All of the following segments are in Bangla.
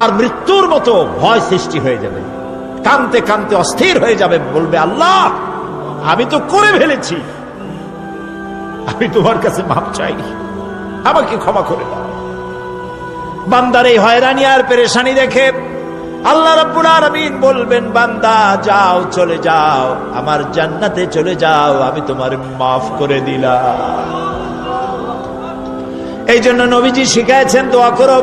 আর মৃত্যুর মতো ভয় সৃষ্টি হয়ে যাবে, কানতে কানতে অস্থির হয়ে যাবে, বলবে আল্লাহ আমি তো করে ফেলেছি, আমি তোমার কাছে মাপ চাই, আমাকে ক্ষমা করে দাও। বান্দার এই হয়রানি আর পেরেশানি দেখে আল্লাহ রাব্বুল আলামিন বলবেন, বান্দা যাও, চলে যাও, আমার জান্নাতে চলে যাও, আমি তোমার মাফ করে দিলাম। এই জন্য নবীজি শিখাইছেন, দোয়া করো,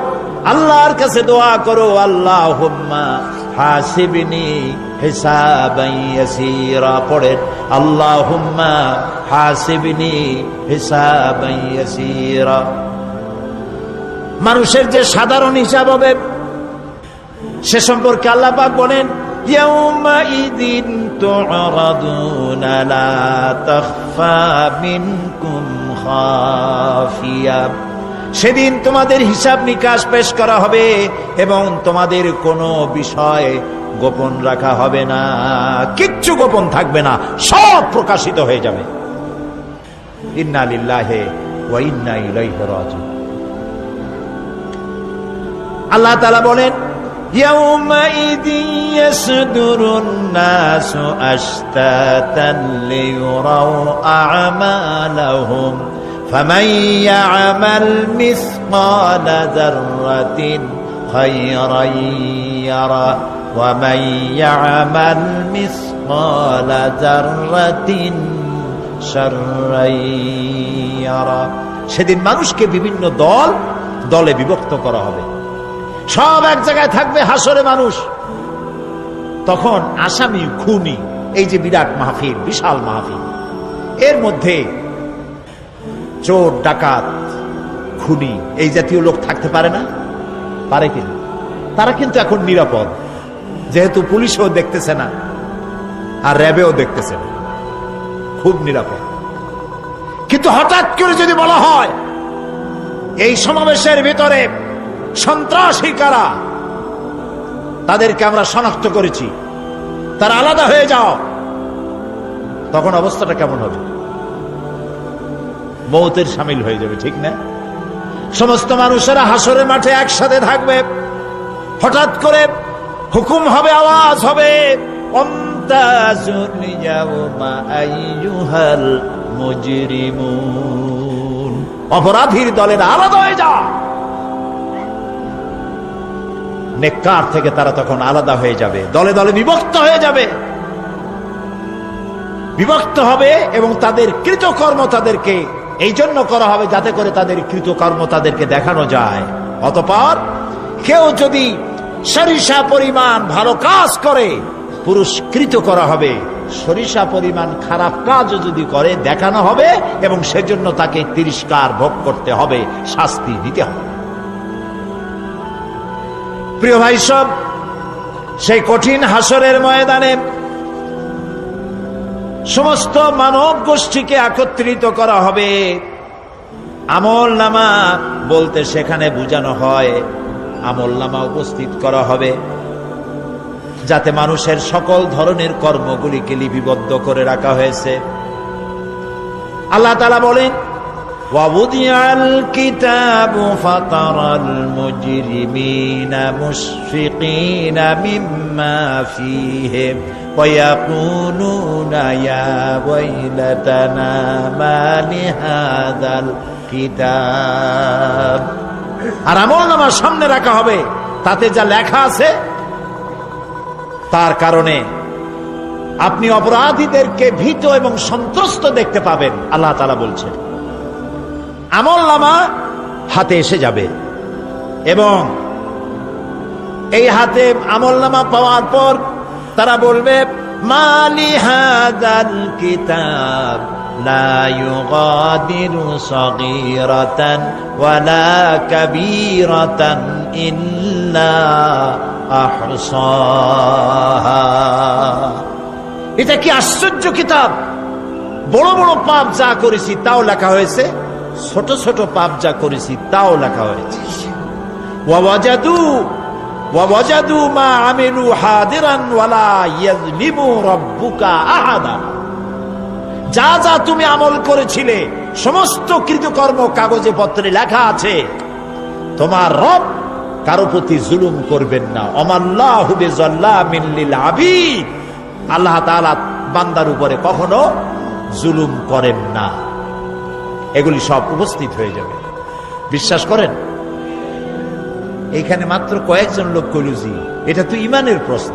আল্লাহর কাছে দোয়া করো, আল্লাহুম্মা হাসিবনি হিসাবান ইয়াসীরা। পড়েন আল্লাহুম্মা হাসিবনি হিসাবান ইয়াসীরা। মানুষের যে সাধারণ হিসাব হবে সে সম্পর্কে আল্লাহ পাক বলেন, ইয়াউমাইযিন তু'রাদুনা লা তাখফা মিনকুম খাফিয়া। সেদিন তোমাদের হিসাব নিকাশ পেশ করা হবে এবং তোমাদের কোনো বিষয় গোপন রাখা হবে না, কিচ্ছু গোপন থাকবে না, সব প্রকাশিত হয়ে যাবে। ইন্না লিল্লাহি ওয়া ইন্না ইলাইহি রাজিউন। আল্লাহ তাআলা বলেন, ইয়াউমাইযিন ইয়াসদুরুন নাসু আশতাতান লিয়ুরাউ আ'মালাহুম ফামান ইয়া'মাল মিসকালা যাররাতিন খায়রান ইয়ারা ওয়া মান ইয়া'মাল মিসকালা যাররাতিন শাররান ইয়ারা। সেদিন মানুষকে বিভিন্ন দলে বিভক্ত করা হবে, সব এক জায়গায় থাকবে হাসরে মানুষ। তখন আসামি, খুনি, এই যে বিরাট মাহফিল, বিশাল মাহফিল, এর মধ্যে চোর, ডাকাত, খুনি, এই জাতীয় লোক থাকতে পারে না? পারে কিনা? তারা কিন্তু এখন নিরাপদ, যেহেতু পুলিশও দেখতেছে না আর র্যাবেও দেখতেছে না, খুব নিরাপদ। কিন্তু হঠাৎ করে যদি বলা হয় এই সমাবেশের ভিতরে সন্ত্রাসী কারা, তাদেরকে আমরা শনাক্ত করেছি, তারা আলাদা হয়ে যাও, তখন অবস্থাটা কেমন হবে? মৌতের শামিল হয়ে যাবে, ঠিক না? সমস্ত মানুষেরা হাসরের মাঠে একসাথে থাকবে, হঠাৎ করে হুকুম হবে, আওয়াজ হবে, ওয়ামতাজুল ইয়াওমা আইয়ুহাল মুজরিমুন। অপরাধীর দলের আলাদা হয়ে যাও। নেককার থেকে তারা তখন আলাদা হয়ে যাবে, দলে দলে বিভক্ত হয়ে যাবে, বিভক্ত হবে এবং তাদের কৃতকর্ম তাদেরকে এই জন্য করা হবে যাতে করে তাদের কৃতকর্ম তাদেরকে দেখানো যায়। অতঃপর কেউ যদি সরিষা পরিমাণ ভালো কাজ করে পুরস্কৃত করা হবে, সরিষা পরিমাণ খারাপ কাজও যদি করে দেখানো হবে এবং সেজন্য তাকে তিরস্কার ভোগ করতে হবে, শাস্তি দিতে হবে। প্রিয় ভাই সব, সেই কঠিন হাসরের ময়দানে সমস্ত মানব গোষ্ঠীকে একত্রিত করা হবে। আমল নামা বলতে সেখানে বোঝানো হয় আমল নামা উপস্থিত করা হবে, যাতে মানুষের সকল ধরনের কর্মগুলিকে লিপিবদ্ধ করে রাখা হয়েছে। আল্লাহ তাআলা বলেন, وَوُضِعَ الْكِتَابُ فَتَرَى الْمُجْرِمِينَ مُشْفِقِينَ مِمَّا فِيهِ وَيَقُولُونَ يَا وَيْلَتَنَا مَا لِهَذَا الْكِتَابِ। আর আমলনামা সামনে রাখা হবে, তাতে যা লেখা আছে তার কারণে আপনি অপরাধীদেরকে ভীত এবং সন্ত্রস্ত দেখতে পাবেন। আল্লাহ তাআলা বলছেন, আমলনামা হাতে এসে যাবে এবং এই হাতে আমলনামা পাওয়ার পর তারা বলবে, মালি হাযাল কিতাব লা ইউগাদিরু সগীরাতান ওয়ালা কাবীরাতান ইল্লা আহসাহা। এটা কি আশ্চর্য কিতাব! বড় বড় পাপ যা করেছি তাও লেখা হয়েছে, ছোট ছোট পাপ যা করেছি তাও লেখা হয়েছে। ওয়াজাদু মা আমিলু হাদিরান ওয়ালা ইয়াযলিমু রাব্বুকা আহাদা। যা যা তুমি আমল করেছিলে সমস্ত কৃতকর্ম কাগজে পত্রে লেখা আছে। তোমার রব কারো প্রতি জুলুম করবেন না। ওমাল্লাহু বিযাল্লামিন লিল আবিদ, আল্লাহ তাআলা বান্দার উপরে কখনো জুলুম করেন না। এগুলি সব উপস্থিত হয়ে যাবে, বিশ্বাস করেন? এইখানে মাত্র কয়েকজন লোক কলুজি, এটা তো ইমানের প্রশ্ন।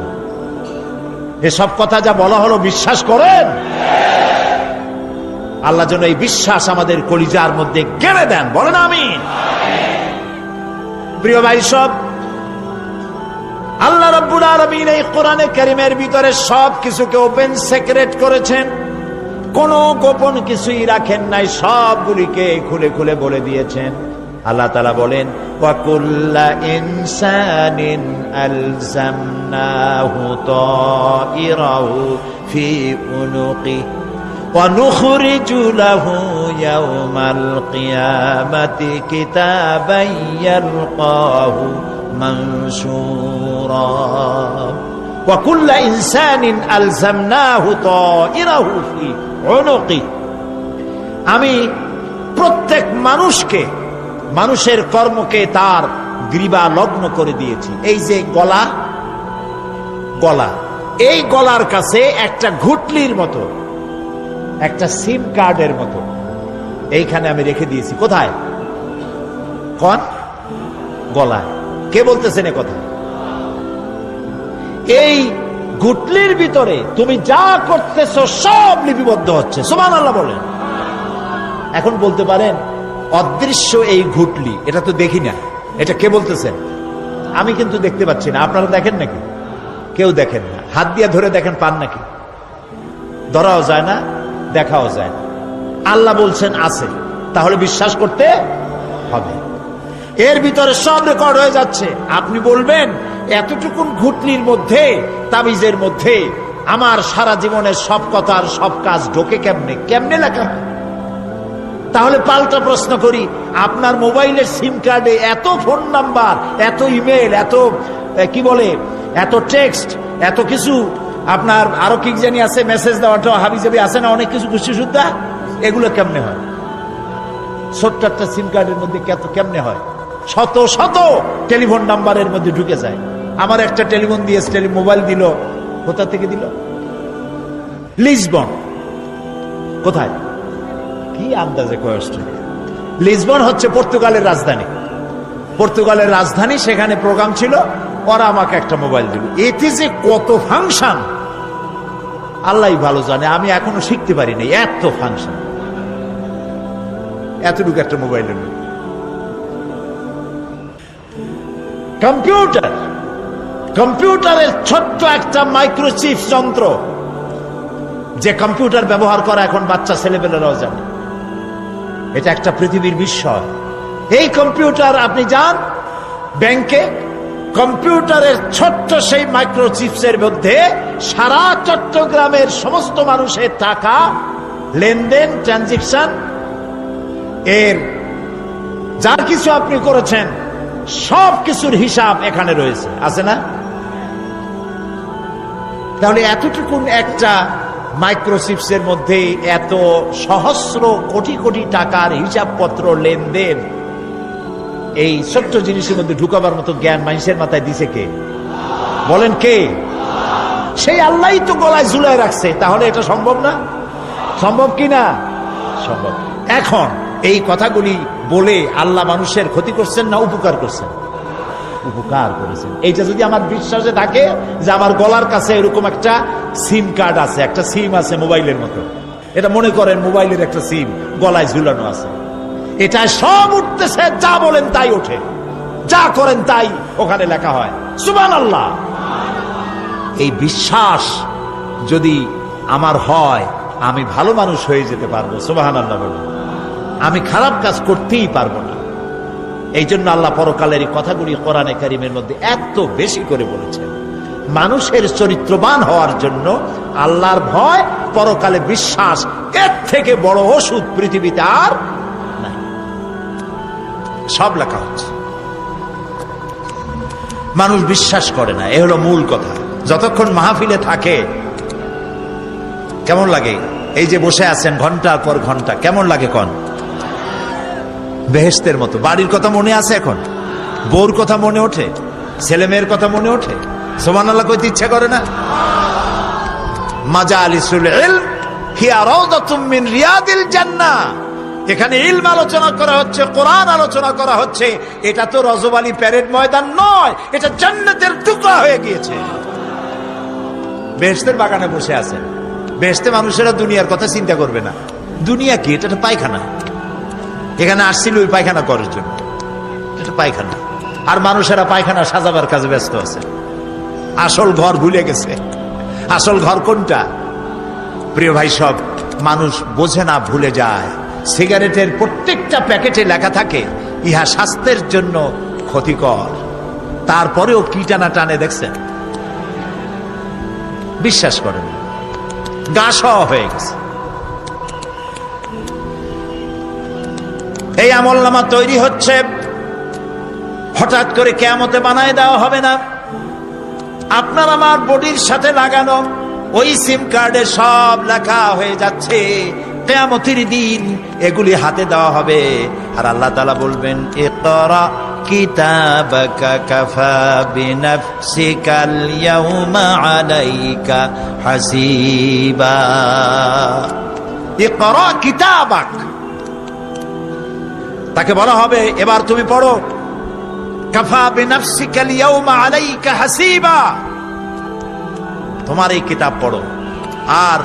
এসব কথা যা বলা হলো বিশ্বাস করেন? আল্লাহ যেন এই বিশ্বাস আমাদের কলিজার মধ্যে গেড়ে দেন, বলেন আমিন। প্রিয় ভাই সব, আল্লাহ রাব্বুল আলামিন এই কোরআনে কারীমের ভিতরে সব কিছুকে ওপেন সিক্রেট করেছেন, কোনো গোপন কিছুই রাখেন নাই, সবগুলিকে খুলে খুলে বলে দিয়েছেন। আল্লাহ তাআলা বলেন, ওয়া কুল্লা ইনসানিন আলজামনাহু তাইরাহু ফি উনুকি ওয়া নুখরিজু লাহু ইয়াওমাল কিয়ামাতি কিতাবান ইয়ালকাহু মানশুরা। ওয়া কুল্লা ইনসানিন আলজামনাহু তাইরাহু ফি উনুকি, আমি প্রত্যেক মানুষকে, মানুষের কর্মকে তার গ্রীবা লগ্ন করে দিয়েছি। এই যে গলা, গলা, এই গলার কাছে একটা ঘুটলির মতো, একটা সিম কার্ডের মতো এইখানে আমি রেখে দিয়েছি। কোথায়? কোন গলায়? কে বলতেছেন এ কথা? এই ঘুটলির ভিতরে তুমি যা করতেছো সব লিপিবদ্ধ হচ্ছে। সুবহানাল্লাহ বলেন। এখন বলতে পারেন অদৃশ্য এই ঘুটলি, এটা তো দেখি না, এটা কে বলতেছেন? আমি কিন্তু দেখতে পাচ্ছি না। আপনারা দেখেন নাকি? কেউ দেখেন না। হাত দিয়ে ধরে দেখেন, পান নাকি? ধরাও যায় না, দেখাও যায় না। আল্লাহ বলছেন আছে, তাহলে বিশ্বাস করতে হবে। এর ভিতরে সব রেকর্ড হয়ে যাচ্ছে। আপনি বলবেন এতটুকুন ঘুটলির মধ্যে, তাবিজের মধ্যে আমার সারা জীবনের সব কথার সব কাজ ঢোকে কেমনে? কেমনে লেখা হয়? তাহলে পাল্টা প্রশ্ন করি, আপনার মোবাইলের সিম কার্ডে এত ফোন নাম্বার, এত ইমেল, এত কি বলে, এত টেক্সট, এত কিছু, আপনার আরো কি জানি আছে, মেসেজ দেওয়াটা হাবিজাবি আছে না, অনেক কিছু গুষ্টি সুদ্ধা, এগুলো কেমনে হয়? ছোট্ট একটা সিম কার্ডের মধ্যে কেমনে হয়? শত শত টেলিফোন নাম্বারের মধ্যে ঢুকে যায়। আমার একটা টেলিফোন দিয়ে মোবাইল দিল, কোথা থেকে দিল? লিসবন। কোথায়? কি আন্দাজে কয়েস্ট? লিসবন হচ্ছে পর্তুগালের রাজধানী। পর্তুগালের রাজধানী, সেখানে প্রোগ্রাম ছিল, ওরা আমাকে একটা মোবাইল দিল। এতে যে কত ফাংশন আল্লাহই ভালো জানে, আমি এখনো শিখতে পারিনি। এত ফাংশন, এতটুকু একটা মোবাইলের মধ্যে। কম্পিউটার, কম্পিউটারের ছোট্ট একটা মাইক্রোচিপ যন্ত্র, যে কম্পিউটার ব্যবহার করা এখন বাচ্চা ছেলেপেলেরাও জানে। এটা একটা পৃথিবীর বিস্ময়। এই কম্পিউটার, আপনি যান ব্যাংকে, কম্পিউটারের ছোট্ট সেই মাইক্রোচিপসের মধ্যে সারা চট্টগ্রামের সমস্ত মানুষের টাকা লেনদেন, ট্রানজেকশন, এর যা কিছু আপনি করেছেন সব কিছুর হিসাব এখানে রয়েছে, আছে না? তাহলে এতটুকুন একটা মাইক্রোচিপসের মধ্যে এত সহস্র কোটি কোটি টাকার হিসাবপত্র, লেনদেন, এই ছোট্ট জিনিসের মধ্যে ঢুকাবার মতো জ্ঞান মানুষের মাথায় দিছে কে? বলেন কে? সেই আল্লাহই তো গলায় ঝুলায় রাখছে। তাহলে এটা সম্ভব না? সম্ভব কি না? সম্ভব। এখন এই কথাগুলি বলে আল্লাহ মানুষের ক্ষতি করছেন না উপকার করছেন? উপকার করেছেন। এইটা যদি আমার বিশ্বাসে থাকে যে আমার গলার কাছে এরকম একটা সিম কার্ড আছে, একটা সিম আছে মোবাইলের মতো, এটা মনে করেন মোবাইলের একটা সিম গলায় ঝুলানো আছে, এটা সব উঠতেছে, যা বলেন তাই ওঠে, যা করেন তাই ওখানে লেখা হয়। সুবহানাল্লাহ। এই বিশ্বাস যদি আমার হয়, আমি ভালো মানুষ হয়ে যেতে পারবো। সুবহানাল্লাহ বলে আমি খারাপ কাজ করতেই পারবো না। এই জন্য আল্লাহ পরকালের এই কথাগুলি কোরআনে কারীমের মধ্যে এত বেশি করে বলেছেন। মানুষের চরিত্রবান হওয়ার জন্য আল্লাহর ভয়, পরকালে বিশ্বাস, এর থেকে বড় ওষুধ পৃথিবীতে আর নাই। সব লেখা হচ্ছে, মানুষ বিশ্বাস করে না, এ হলো মূল কথা। যতক্ষণ মাহফিলে থাকে কেমন লাগে? এই যে বসে আছেন ঘন্টার পর ঘন্টা, কেমন লাগে? কোন বেহেশতের মতো। বাড়ির কথা মনে আছে এখন? বউর কথা মনে ওঠে, ছেলে মেয়ের কথা মনে ওঠে, সুবহানাল্লাহ কইতে ইচ্ছা করে না? মাজালিসুল ইলম হিয়া রাউদাতুম মিন রিয়াদিল জান্নাহ। এখানে ইলম আলোচনা করা হচ্ছে, কোরআন আলোচনা করা হচ্ছে। এটা তো রজবালি প্যারেড ময়দান নয়, এটা জান্নাতের টুকরা হয়ে গিয়েছে। বেহেশতের বাগানে বসে আছেন। বেহেশতে মানুষেরা দুনিয়ার কথা চিন্তা করবে না। দুনিয়া কি? এটা পায়খানা। এখানে আসছিল ওই পায়খানা করার জন্য, এটা পায়খানা। আর মানুষেরা পায়খানা সাজাবার কাজে ব্যস্ত আছে, আসল ঘর ভুলে গেছে। আসল ঘর কোনটা? প্রিয় ভাই, সব মানুষ বোঝে না, ভুলে যায়। সিগারেটের প্রত্যেকটা প্যাকেটে লেখা থাকে ইহা স্বাস্থ্যের জন্য ক্ষতিকর, তারপরেও কি টানা টানে দেখছেন? বিশ্বাস করেন, গা সওয়া হয়ে গেছে। এই আমলনামা তৈরি হচ্ছে, হঠাৎ করে কিয়ামতে বানায় দেওয়া হবে না। আপনার আমার বডির সাথে লাগানো ওই সিম কার্ডে সব লেখা হয়ে যাচ্ছে। কিয়ামতের দিন এগুলি হাতে দেওয়া হবে, আর আল্লাহ তাআলা বলবেন, ইকরা কিতাবাকা কাফা বিনাফসিকাল ইয়াউমা আলাইকা হাসিবা। ইকরা কিতাবাক, তাকে বলা হবে এবার তুমি পড়ো। কাফা বিনাফসিকাল ইয়াউমা আলাইকা হাসিবা, তোমার এই কিতাব পড়ো, আর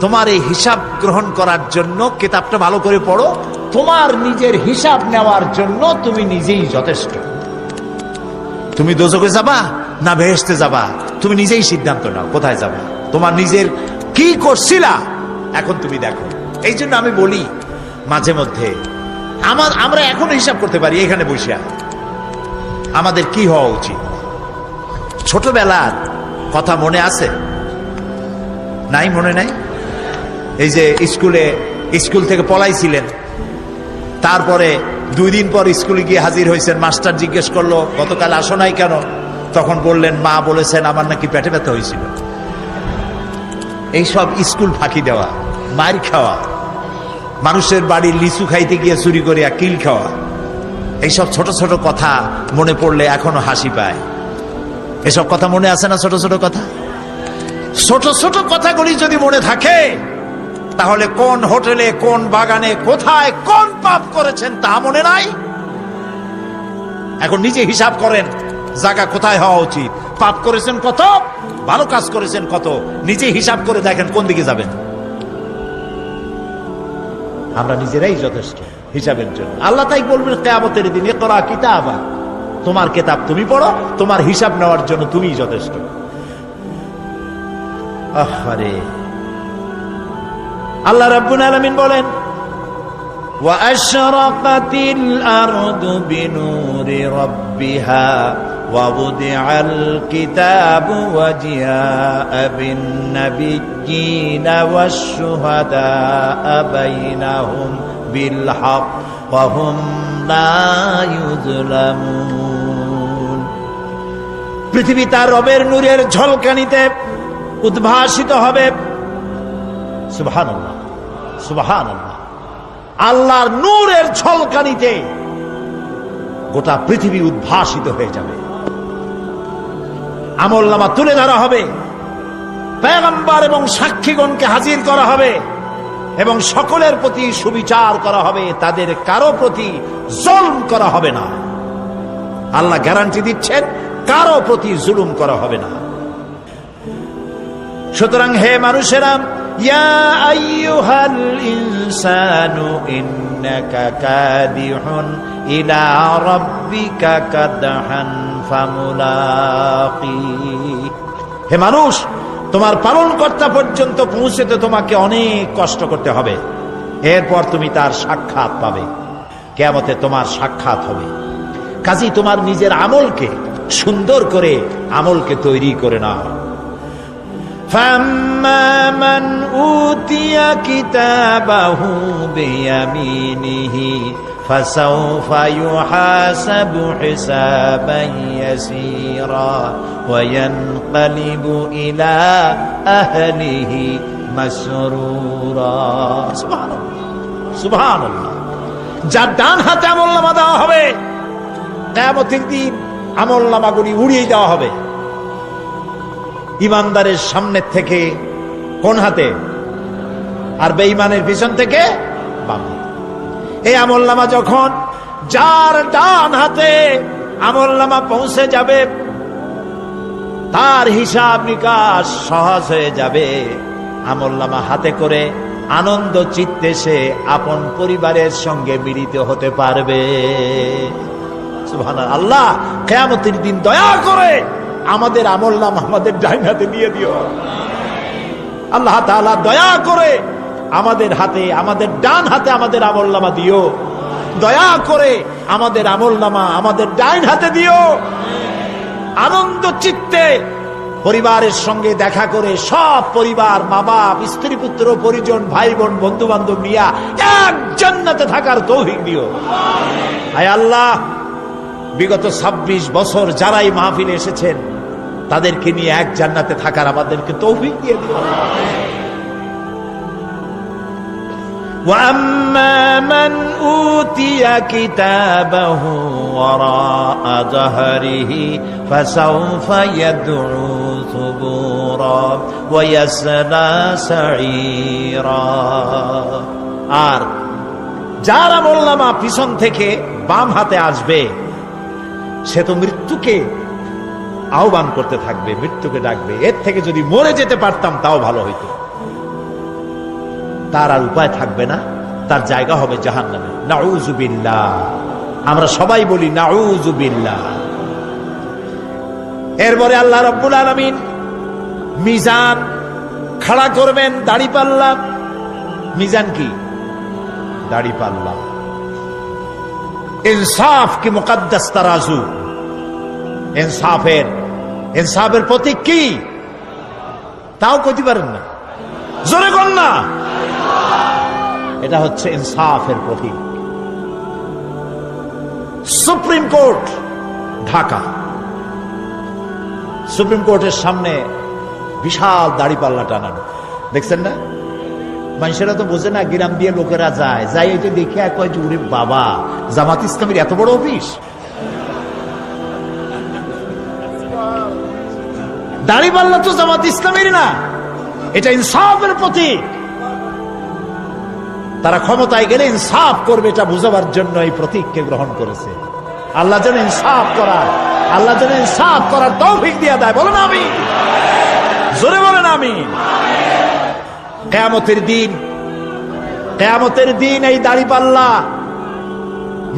তোমার এই হিসাব গ্রহণ করার জন্য কিতাবটা ভালো করে পড়ো। তোমার নিজের হিসাব নেওয়ার জন্য তুমি নিজেই যথেষ্ট। তুমি দোজখে যাবা না বেহেশতে যাবা, তুমি নিজেই সিদ্ধান্ত নাও কোথায় যাবা। তোমার নিজের কি করছিলা এখন তুমি দেখো। এই জন্য আমি বলি মাঝে মধ্যে আমরা এখনো হিসাব করতে পারি এখানে বসে। আমাদের কি হওয়া উচিত? ছোটবেলার কথা মনে আছে? নাই? মনে নাই? এই যে স্কুল থেকে পলাইছিলেন, তারপরে 2 দিন পর স্কুলে গিয়ে হাজির হয়েছেন। মাস্টার জিজ্ঞেস করলো গতকাল আসো নাই কেন? তখন বললেন মা বলেছেন আমার নাকি পেটে ব্যথা হয়েছিল। এইসব স্কুল ফাঁকি দেওয়া, মার খাওয়া, মানুষের বাড়ির লিচু খাইতে গিয়ে চুরি করিয়া কিল খাওয়া, এইসব ছোট ছোট কথা মনে পড়লে এখনো হাসি পায়। এসব কথা মনে আছে না? ছোট ছোট কথা, ছোট ছোট কথাগুলি যদি মনে থাকে, তাহলে কোন হোটেলে, কোন বাগানে, কোথায় কোন পাপ করেছেন তা মনে নাই? এখন নিজে হিসাব করেন জায়গা কোথায় হওয়া উচিত। পাপ করেছেন কত, ভালো কাজ করেছেন কত, নিজে হিসাব করে দেখেন কোন দিকে যাবেন। আমরা নিজেরাই যথেষ্ট হিসাবের জন্য। আল্লাহ তাই বলবেন কিয়ামতের দিন, ইকরা কিতাবা, তোমার কিতাব তুমি পড়ো, তোমার হিসাব নেওয়ার জন্য তুমিই যথেষ্ট। আহারে, আল্লাহ রাব্বুল আলামিন বলেন, ওয়া আশরাকাতিল আরদু বিনুরি রাব্বিহা ওয়া বুদিআল কিতাবু ওয়া জিআআ বিন নাবিয়্যিনা ওয়াশ শুহাদাআ বাইনাহুম বিল হক ওয়া হুম লা ইউযলামুন। পৃথিবী তার রবের নূরের ঝলকানিতে উদ্ভাসিত হবে। সুবহানাল্লাহ, সুবহানাল্লাহ। আল্লাহর নূরের ঝলকানিতে গোটা পৃথিবী উদ্ভাসিত হয়ে যাবে। আমলনামা তুলে ধরা হবে, পয়গম্বর এবং সাক্ষীগণকে হাজির করা হবে, এবং সকলের প্রতি সুবিচার করা হবে। তাদের কারো প্রতি জুলুম করা হবে না। আল্লাহ গ্যারান্টি দিচ্ছেন, কারো প্রতি জুলুম করা হবে না। সুতরাং হে মানুষেরা, ইয়া আইয়ুহাল ইনসানু ইন্নাকা কাদিহুন ইলা রাব্বিকা কাদহান ফামুলাকি। হে মানুষ, তোমার পালনকর্তা পর্যন্ত পৌঁছতে তোমাকে অনেক কষ্ট করতে হবে, এরপর তুমি তার সাক্ষাৎ পাবে। কিয়ামতে তোমার সাক্ষাৎ হবে। কাজেই তোমার নিজের আমলকে সুন্দর করে আমলকে তৈরি করে নাও। فَأَمَّا مَنْ أُوتِيَ كِتَابَهُ بِيَمِينِهِ فَسَوْفَ يُحَاسَبُ حِسَابًا يَسِيرًا وَيَنْقَلِبُ إِلَى أَهْلِهِ مَسْرُورًا। সুবহানাল্লাহ, সুবহানাল্লাহ। যার ডান হাতে আমলনামা দেওয়া হবে, কিয়ামতের দিন আমলনামাগুলি উড়িয়ে দেওয়া হবে। ইমানদারের সামনে থেকে কোন হাতে, আর বেঈমানের পিছন থেকে বাম হাতে। এই আমলনামা যখন যার ডান হাতে আমলনামা পৌঁছে যাবে, তার হিসাব নিকাশ সহজ হয়ে যাবে। আমলনামা হাতে করে আনন্দ চিত্তে সে আপন পরিবারের সঙ্গে মিলিত হতে পারবে। সুবহানাল্লাহ। আল্লাহ কিয়ামতের দিন দয়া করে আমাদের আমলনামা আমাদের ডান হাতে দিয়ে দিও। আল্লাহ তাআলা দয়া করে আমাদের হাতে, আমাদের ডান হাতে আমাদের আমলনামা দিও। দয়া করে আমাদের আমলনামা আমাদের ডান হাতে দিও। আনন্দ চিত্তে পরিবারের সঙ্গে দেখা করে সব পরিবার, মা বাপ, স্ত্রী পুত্র পরিজন, ভাই বোন, বন্ধু বান্ধব নিয়া এক জান্নাতে থাকার তৌফিক দিও। আয় আল্লাহ, বিগত 26 বছর যারাই মাহফিলে এসেছেন তাদেরকে নিয়ে এক জান্নাতে থাকার আমাদেরকে তৌফিক দিয়ে দিও। وَأَمَّا مَنْ أُوتِيَ كِتَابَهُ وَرَاءَ ظَهْرِهِ فَسَوْفَ يَدْعُو ثُبُورًا وَيَصْلَى سَعِيرًا। আর যার আমলনামা পিছন থেকে বাম হাতে আসবে, সে তো মৃত্যুকে আহ্বান করতে থাকবে, মৃত্যুকে ডাকবে। এর থেকে যদি মরে যেতে পারতাম তাও ভালো হইতো। তার আর উপায় থাকবে না, তার জায়গা হবে জাহান্নামে। নাউযুবিল্লাহ। আমরা সবাই বলি নাউযুবিল্লাহ। এরপরে আল্লাহ রাব্বুল আলামিন মিজান খাড়া করবেন, দাড়িপাল্লা। মিজান কি? দাড়িপাল্লা। ইনসাফ কি মুকদ্দাস তারাজু। ইনসাফের প্রতীক কি তাও কইতে পারেন না, জোরে কোন না। এটা হচ্ছে ইনসাফের প্রতীক। সুপ্রিম কোর্ট ঢাকা, সুপ্রিম কোর্টের সামনে বিশাল দাড়িপাল্লা টানানো, দেখছেন না? মানুষেরা তো বোঝে না, গ্রাম দিয়ে লোকেরা যায়, যাই এটা দেখে কয় যে ওরে বাবা, জামাত ইসলামের এত বড় অফিস। দাড়িপাল্লা তো জামাত ইসলামের না, এটা ইনসাফের প্রতীক। তারা ক্ষমতায় গেলে ইনসাফ করবে, এটা বুঝাবার জন্য এই প্রতীককে গ্রহণ করেছে। আল্লাহ যেন ইনসাফ করার তৌফিক দিয়ে দেয়। বলেন আমিন, জোরে বলেন আমিন। কিয়ামতের দিন এই দাড়িপাল্লা,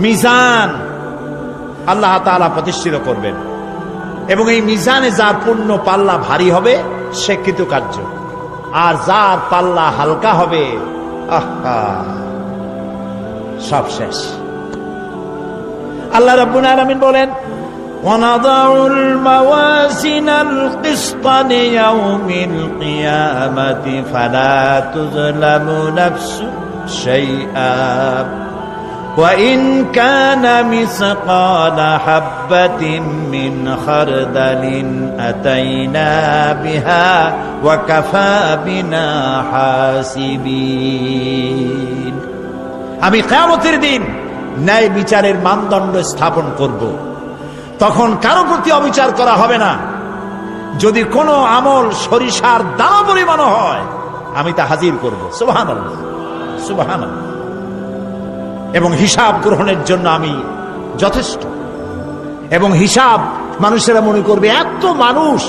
মিজান আল্লাহ তাআলা প্রতিষ্ঠিত করবেন, এবং এই মিজানে যার পূর্ণ পাল্লা ভারী হবে সে কৃতকার্য, আর যার পাল্লা হালকা হবে সব শেষ। আল্লাহ রাব্বুল আলামিন বলেন, وَنَضَعُ الْمَوَازِينَ الْقِسْطَ لِيَوْمِ الْقِيَامَةِ فَلَا تُظْلَمُ نَفْسٌ شَيْئًا وَإِنْ كَانَ مِثْقَالَ حَبَّةٍ مِّنْ خَرْدَلٍ أَتَيْنَا بِهَا وَكَفَى بِنَا حَاسِبِينَ। আমি কিয়ামতের দিন ন্যায় বিচারের মানদণ্ড স্থাপন করব। তখন কারো প্রতি অবিচার করা হবে না। যদি কোনো আমল সরিষার দানা পরিমাণ হয়, আমি তা হাজির করব। সুবহানাল্লাহ, সুবহানাল্লাহ। এবং হিসাব গ্রহণের জন্য আমি যথেষ্ট। এবং হিসাব মানুষেরা মনে করবে, এত মানুষ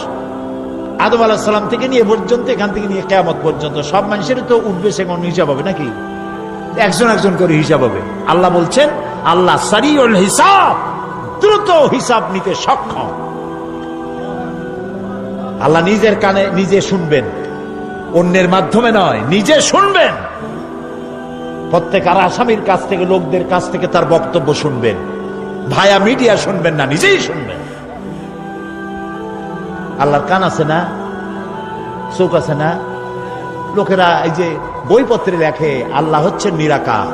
আদম আলাইহিস সালাম থেকে নিয়ে পর্যন্ত, এখান থেকে নিয়ে কিয়ামত পর্যন্ত সব মানুষের তো উঠবে সেখান হিসাব হবে নাকি? একজন একজন করে হিসাব হবে। আল্লাহ বলছেন, আল্লাহ সারিউল হিসাব, দ্রুত হিসাব নিতে সক্ষম। আল্লাহ নিজের কানে নিজে শুনবেন, অন্যের মাধ্যমে নয়, নিজে শুনবেন। প্রত্যেক আর আসামির কাছ থেকে, লোকদের কাছ থেকে তার বক্তব্য শুনবেন, ভায়া মিডিয়া শুনবেন না, নিজেই শুনবেন। আল্লাহর কান আছে না, চোখ আছে না? লোকেরা এই যে বইপত্রে লেখে আল্লাহ হচ্ছে নিরাকার,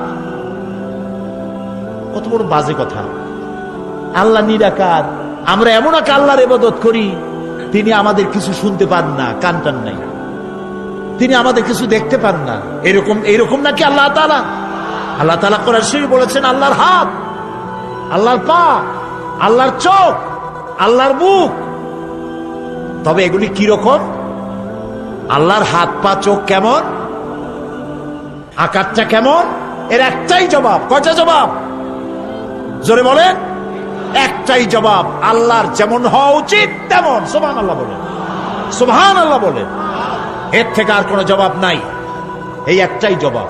কত বড় বাজে কথা। আল্লাহ নিরাকার, আমরা এমন এক আল্লাহর ইবাদত করি, তিনি আমাদের কিছু শুনতে পান না, কান টান নাই, তিনি আমাদের কিছু দেখতে পান না। এরকম নাকি আল্লাহ তাআলা? আল্লাহ তাআলা কোরআন শরীফে বলেছেন, আল্লাহর হাত, আল্লাহর পা, আল্লাহর চোখ, আল্লাহর মুখ। তবে এগুলি কি রকম? আল্লাহর হাত পা চোখ কেমন, আকারটা কেমন, এর একটাই জবাব। কয়টা জবাব? জোরে বলেন। একটাই জবাব, আল্লাহর যেমন হওয়া উচিত তেমন। সুবহানাল্লাহ বলেন, সুবহানাল্লাহ বলেন। এর থেকে আর কোনো জবাব নাই, এই একটাই জবাব।